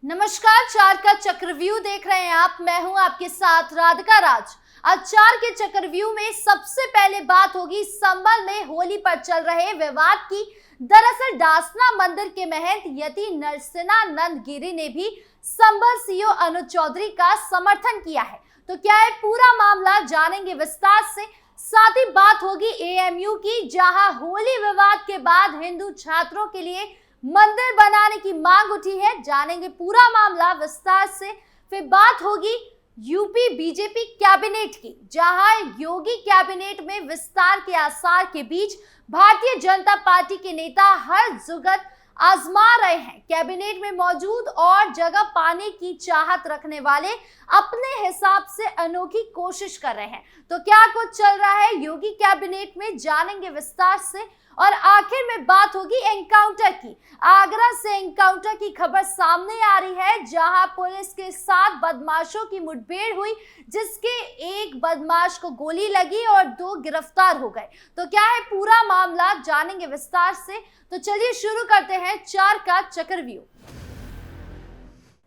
नमस्कार, चार का चक्रव्यूह देख रहे हैं आप। मैं हूं आपके साथ राधिका राज। आज चार के चक्रव्यूह में सबसे पहले बात होगी संभल में होली पर चल रहे विवाद की। दरअसल डासना मंदिर के महंत यति नरसिंहानंद गिरी ने भी संभल सीओ अनुज चौधरी का समर्थन किया है। तो क्या है पूरा मामला, जानेंगे विस्तार से। साथ ही बात होगी एएमयू की, जहां होली विवाद के बाद हिंदू छात्रों के लिए मंदिर बनाने की मांग उठी है। जानेंगे पूरा मामला विस्तार से। फिर बात होगी यूपी बीजेपी कैबिनेट की, जहां योगी कैबिनेट में विस्तार के आसार के बीच भारतीय जनता पार्टी के नेता हर जुगत आजमा रहे हैं। कैबिनेट में मौजूद और जगह पाने की चाहत रखने वाले अपने हिसाब से अनोखी कोशिश कर रहे हैं। तो क्या कुछ चल रहा है योगी कैबिनेट में, जानेंगे विस्तार से। और आखिर में बात होगी एनकाउंटर की। आगरा से एनकाउंटर की खबर सामने आ रही है, जहां पुलिस के साथ बदमाशों की मुठभेड़ हुई, जिसके एक बदमाश को गोली लगी और 2 गिरफ्तार हो गए। तो क्या है पूरा मामला, जानेंगे विस्तार से। तो चलिए शुरू करते हैं चार का चक्रव्यूह।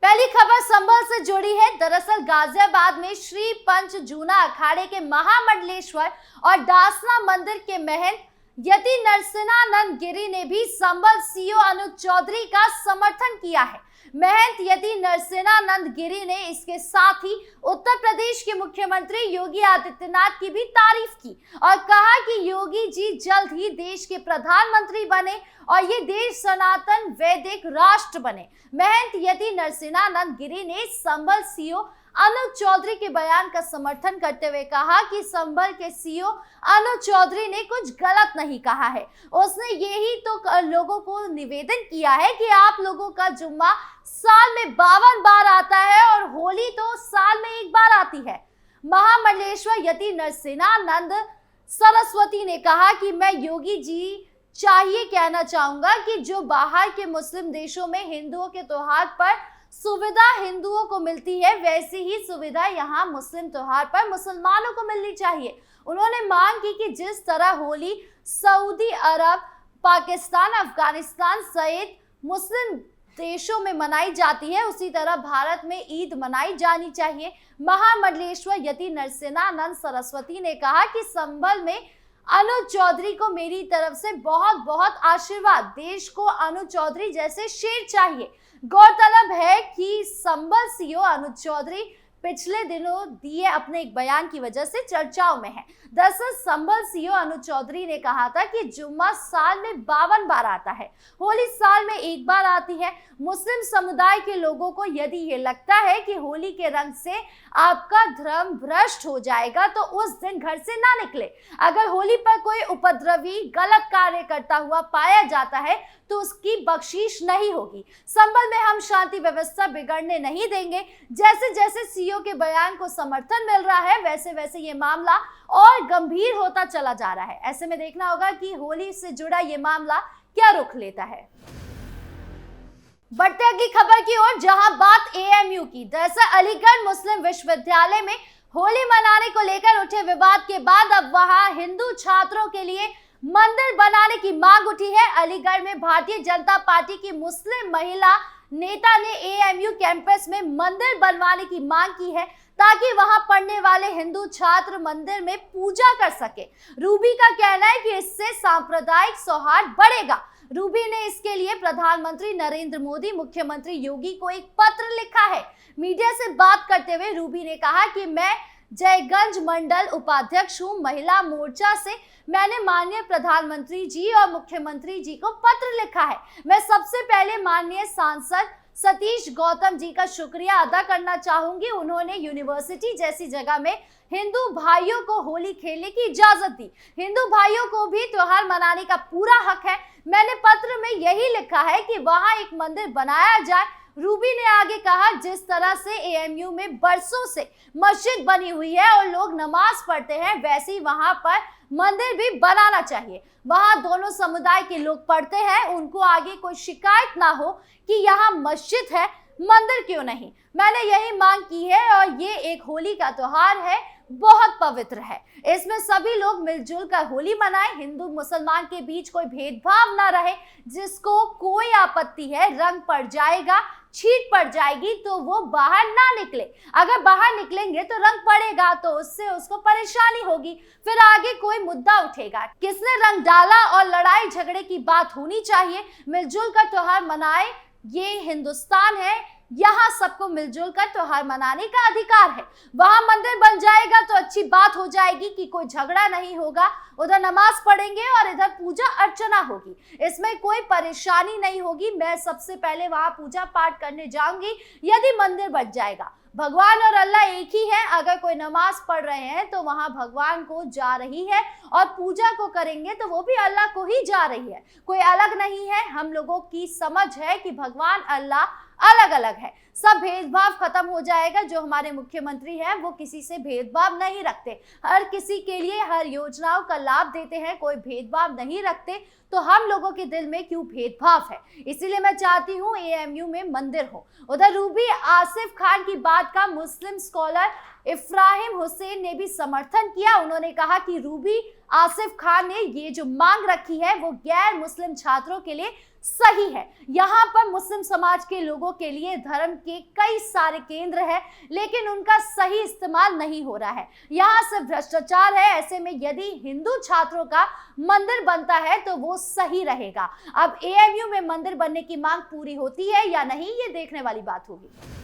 पहली खबर संभल से जुड़ी है। दरअसल गाजियाबाद में श्री पंच जूना अखाड़े के महामंडलेश्वर और डासना मंदिर के महंत यति नरसिंहानंद गिरी ने भी संभल सीओ अनुज चौधरी का समर्थन किया है। महंत यति नरसिंहानंद गिरी ने इसके साथ ही उत्तर प्रदेश के मुख्यमंत्री योगी आदित्यनाथ की भी तारीफ की और कहा कि योगी जी जल्द ही देश के प्रधानमंत्री बने और ये देश सनातन वैदिक राष्ट्र बने। महंत यति नरसिंहानंद गिरी ने संभल सीओ अनुज चौधरी के बयान का समर्थन करते हुए कहा कि संभल के सीओ अनुज चौधरी ने कुछ गलत नहीं कहा है। उसने यही तो लोगों को निवेदन किया है कि आप लोगों का जुम्मा साल में 52 बार आता है और होली तो साल में 1 बार आती है। महामंडलेश्वर यति नरसिंहानंद सरस्वती ने कहा कि मैं योगी जी चाहिए कहना चाहूंगा कि जो बाहर के मुस्लिम देशों में हिंदुओं के त्योहार पर सुविधा हिंदुओं को मिलती है, वैसी ही सुविधा यहाँ मुस्लिम त्योहार पर मुसलमानों को मिलनी चाहिए। उन्होंने मांग की कि जिस तरह होली सऊदी अरब, पाकिस्तान, अफगानिस्तान सहित मुस्लिम देशों में मनाई जाती है, उसी तरह भारत में ईद मनाई जानी चाहिए। महामंडलेश्वर यति नरसिंहानंद सरस्वती ने कहा कि संभल में अनुज चौधरी को मेरी तरफ से बहुत बहुत आशीर्वाद। देश को अनुज चौधरी जैसे शेर चाहिए। गौरतलब है कि संभल सीओ अनुज चौधरी पिछले दिनों दिए अपने एक बयान की वजह से चर्चाओं में है। दरअसल संभल सीओ अनुज चौधरी ने कहा था कि जुम्मा साल में 52 बार आता है, होली साल में 1 बार आती है। मुस्लिम समुदाय के लोगों को यदि ये लगता है कि होली के रंग से आपका धर्म भ्रष्ट हो जाएगा तो उस दिन घर से ना निकले। अगर होली पर कोई उपद्रवी गलत कार्य करता हुआ पाया जाता है तो उसकी बख्शीश नहीं होगी। संभल में हम शांति व्यवस्था बिगड़ने नहीं देंगे। जैसे जैसे सीओ के बयान को समर्थन मिल रहा है, वैसे वैसे ये मामला और गंभीर होता चला जा रहा है। ऐसे में देखना होगा कि होली से जुड़ा ये मामला क्या रुख लेता है। बढ़ते अगली खबर की ओर, जहां बात एएमयू की। दरअसल अलीगढ़ मुस्लिम विश्वविद्यालय में होली मनाने को लेकर उठे विवाद के बाद अब वहां हिंदू छात्रों के लिए मंदिर बनाने की मांग उठी है। अलीगढ़ में भारतीय जनता पार्टी की मुस्लिम महिला नेता ने एएमयू कैंपस में मंदिर बनवाने की मांग की है, ताकि वहां पढ़ने वाले हिंदू छात्र मंदिर में पूजा कर सके। रूबी का कहना है कि इससे सांप्रदायिक सौहार्द बढ़ेगा। रूबी ने इसके लिए प्रधानमंत्री नरेंद्र मोदी, मुख्यमंत्री योगी को एक पत्र लिखा है। मीडिया से बात करते हुए रूबी ने कहा कि मैं जयगंज मंडल उपाध्यक्ष हूं महिला मोर्चा से। मैंने माननीय प्रधानमंत्री जी और मुख्यमंत्री जी को पत्र लिखा है। मैं सबसे पहले माननीय सांसद सतीश गौतम जी का शुक्रिया अदा करना चाहूंगी। उन्होंने यूनिवर्सिटी जैसी जगह में हिंदू भाइयों को होली खेलने की इजाजत दी। हिंदू भाइयों को भी त्योहार मनाने का पूरा हक है। मैंने पत्र में यही लिखा है कि वहां एक मंदिर बनाया जाए। रूबी ने आगे कहा, जिस तरह से एएमयू में बरसों से मस्जिद बनी हुई है और लोग नमाज पढ़ते हैं, वैसे ही वहां पर मंदिर भी बनाना चाहिए। वहां दोनों समुदाय के लोग पढ़ते हैं, उनको आगे कोई शिकायत ना हो कि यहाँ मस्जिद है, मंदिर क्यों नहीं। मैंने यही मांग की है और ये एक होली का त्योहार है, बहुत पवित्र है। इसमें सभी लोग मिलजुल कर होली मनाएं, हिंदू मुसलमान के बीच कोई भेदभाव ना रहे। जिसको कोई आपत्ति है, रंग पड़ जाएगा, छीट पड़ जाएगी तो वो बाहर ना निकले। अगर बाहर निकलेंगे तो रंग पड़ेगा तो उससे उसको परेशानी होगी, फिर आगे कोई मुद्दा उठेगा। किसने रंग डाला और लड़ाई झगड़े की बात होनी चाहिए। मिलजुल कर त्योहार मनाए, ये हिंदुस्तान है, यहाँ सबको मिलजुल कर त्योहार मनाने का अधिकार है। वहां मंदिर बन जाएगा तो अच्छी बात हो जाएगी कि कोई झगड़ा नहीं होगा, उधर नमाज पढ़ेंगे और इधर पूजा अर्चना होगी, इसमें कोई परेशानी नहीं होगी। मैं सबसे पहले वहां पूजा पाठ करने जाऊंगी यदि मंदिर बन जाएगा। भगवान और अल्लाह एक ही है। अगर कोई नमाज पढ़ रहे हैं तो वहां भगवान को जा रही है और पूजा को करेंगे तो वो भी अल्लाह को ही जा रही है, कोई अलग नहीं है। हम लोगों की समझ है कि भगवान अल्लाह अलग अलग है, सब भेदभाव खत्म हो जाएगा। जो हमारे मुख्यमंत्री हैं वो किसी से भेदभाव नहीं रखते, हर किसी के लिए हर योजनाओं का लाभ देते हैं, कोई भेदभाव नहीं रखते। तो हम लोगों के दिल में क्यों भेदभाव है। इसीलिए मैं चाहती हूँ एएमयू में मंदिर हो। उधर रूबी आसिफ खान की बात का मुस्लिम स्कॉलर इफ्राहिम हुसैन ने भी समर्थन किया। उन्होंने कहा कि रूबी आसिफ खान ने ये जो मांग रखी है वो गैर मुस्लिम छात्रों के लिए सही है। यहाँ पर मुस्लिम समाज के लोगों के लिए धर्म के कई सारे केंद्र हैं, लेकिन उनका सही इस्तेमाल नहीं हो रहा है। यहाँ सिर्फ भ्रष्टाचार है। ऐसे में यदि हिंदू छात्रों का मंदिर बनता है तो वो सही रहेगा। अब एएमयू में मंदिर बनने की मांग पूरी होती है या नहीं, ये देखने वाली बात होगी।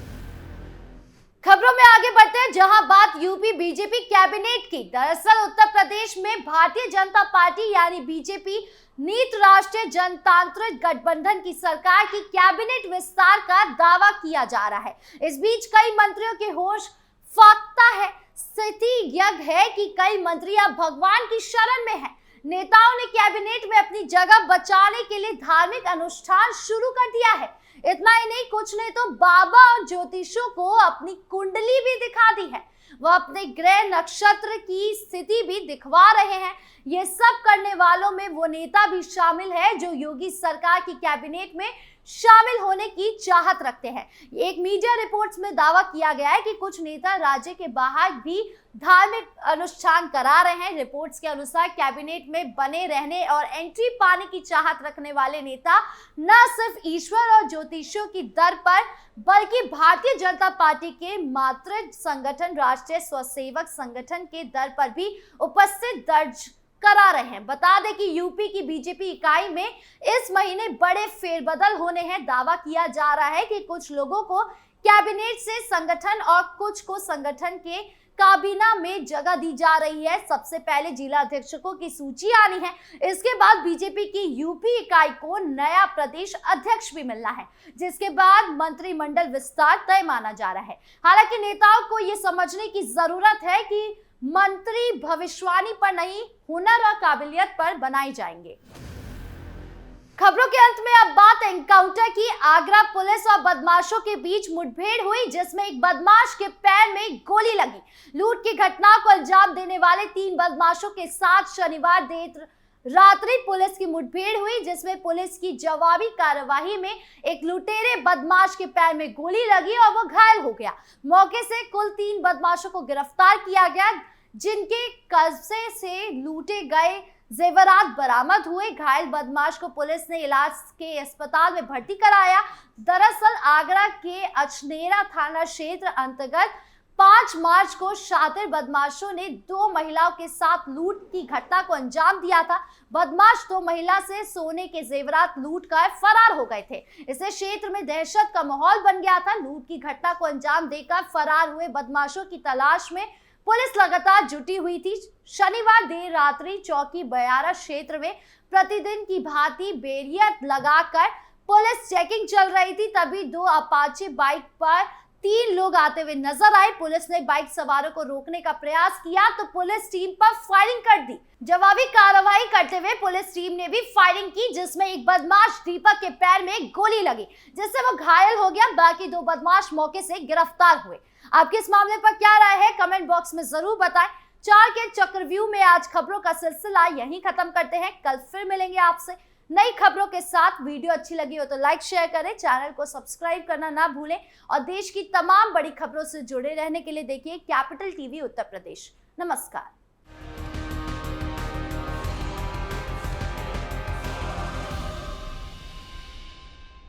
खबरों में आगे बढ़ते हैं, जहां बात यूपी बीजेपी कैबिनेट की। दरअसल उत्तर प्रदेश में भारतीय जनता पार्टी यानी बीजेपी नीत राष्ट्रीय जनतांत्रिक गठबंधन की सरकार की कैबिनेट विस्तार का दावा किया जा रहा है। इस बीच कई मंत्रियों के होश फाख्ता है। स्थिति यह है कि कई मंत्री अब भगवान की शरण में हैं। नेताओं ने कैबिनेट में अपनी जगह बचाने के लिए धार्मिक अनुष्ठान शुरू कर दिया है। इतना ही नहीं, कुछ ने तो बाबा और ज्योतिषों को अपनी कुंडली भी दिखा दी है। वह अपने ग्रह नक्षत्र की स्थिति भी दिखवा रहे हैं। ये सब करने वालों में वो नेता भी शामिल है जो योगी सरकार की कैबिनेट में शामिल होने की चाहत रखते हैं। एक मीडिया रिपोर्ट्स में दावा किया गया है कि कुछ नेता राज्य के बाहर भी धार्मिक अनुष्ठान करा रहे हैं। रिपोर्ट्स के अनुसार कैबिनेट में बने रहने और एंट्री पाने की चाहत रखने वाले नेता न सिर्फ ईश्वर और ज्योतिषियों की दर पर बल्कि भारतीय जनता पार्टी के मातृ संगठन राष्ट्रीय स्वसेवक संगठन के दर पर भी उपस्थित दर्ज करा रहे हैं। बता दें कि यूपी की बीजेपी इकाई में इस महीने बड़े फेरबदल होने हैं। दावा किया जा रहा है कि कुछ लोगों को कैबिनेट से संगठन और कुछ को संगठन के काबीना में जगह दी जा रही है। सबसे पहले जिला अध्यक्षों की सूची आनी है, इसके बाद बीजेपी की यूपी इकाई को नया प्रदेश अध्यक्ष भी मिलना है, जिसके बाद मंत्रिमंडल विस्तार तय माना जा रहा है। हालांकि नेताओं को यह समझने की जरूरत है कि मंत्री भविष्यवाणी पर नहीं, हुनर और काबिलियत पर बनाए जाएंगे। खबरों के अंत में अब बात एनकाउंटर की। आगरा पुलिस और बदमाशों के बीच मुठभेड़ हुई, जिसमें एक बदमाश के पैर में गोली लगी। लूट की घटना को अंजाम देने वाले 3 बदमाशों के साथ शनिवार देर रात्रि पुलिस की मुठभेड़ हुई, जिसमें पुलिस की जवाबी कार्यवाही में एक लुटेरे बदमाश के पैर में गोली लगी और वो घायल हो गया। मौके से कुल 3 बदमाशों को गिरफ्तार किया गया, जिनके कब्जे से लूटे गए जेवरात बरामद हुए। घायल बदमाश को पुलिस ने इलाज के अस्पताल में भर्ती कराया। दरअसल आगरा के अचनेरा थाना क्षेत्र अंतर्गत 5 मार्च को शातिर बदमाशों ने 2 महिलाओं के साथ लूट की घटना को अंजाम दिया था। बदमाश 2 महिला से सोने के जेवरात लूट कर फरार हो गए थे। इससे क्षेत्र में दहशत का माहौल बन गया था। लूट की घटना को अंजाम देकर फरार हुए बदमाशों की तलाश में पुलिस लगातार जुटी हुई थी। शनिवार देर रात्रि चौकी बयारा क्षेत्र में प्रतिदिन की भांति बैरियर लगाकर पुलिस चेकिंग चल रही थी। तभी 2 अपाचे बाइक पर 3 लोग आते हुए नजर आए। पुलिस ने बाइक सवारों को रोकने का प्रयास किया तो पुलिस टीम पर फायरिंग कर दी। जवाबी कार्रवाई करते हुए पुलिस टीम ने भी फायरिंग की, जिसमें एक बदमाश दीपक के पैर में गोली लगी, जिससे वो घायल हो गया। बाकी 2 बदमाश मौके से गिरफ्तार हुए। आपके इस मामले पर क्या राय है, कमेंट बॉक्स में जरूर बताएं। 4 के चक्रव्यूह में आज खबरों का सिलसिला यहीं खत्म करते हैं। कल फिर मिलेंगे आपसे नई खबरों के साथ। वीडियो अच्छी लगी हो तो लाइक शेयर करें, चैनल को सब्सक्राइब करना ना भूलें और देश की तमाम बड़ी खबरों से जुड़े रहने के लिए देखिए कैपिटल टीवी उत्तर प्रदेश। नमस्कार।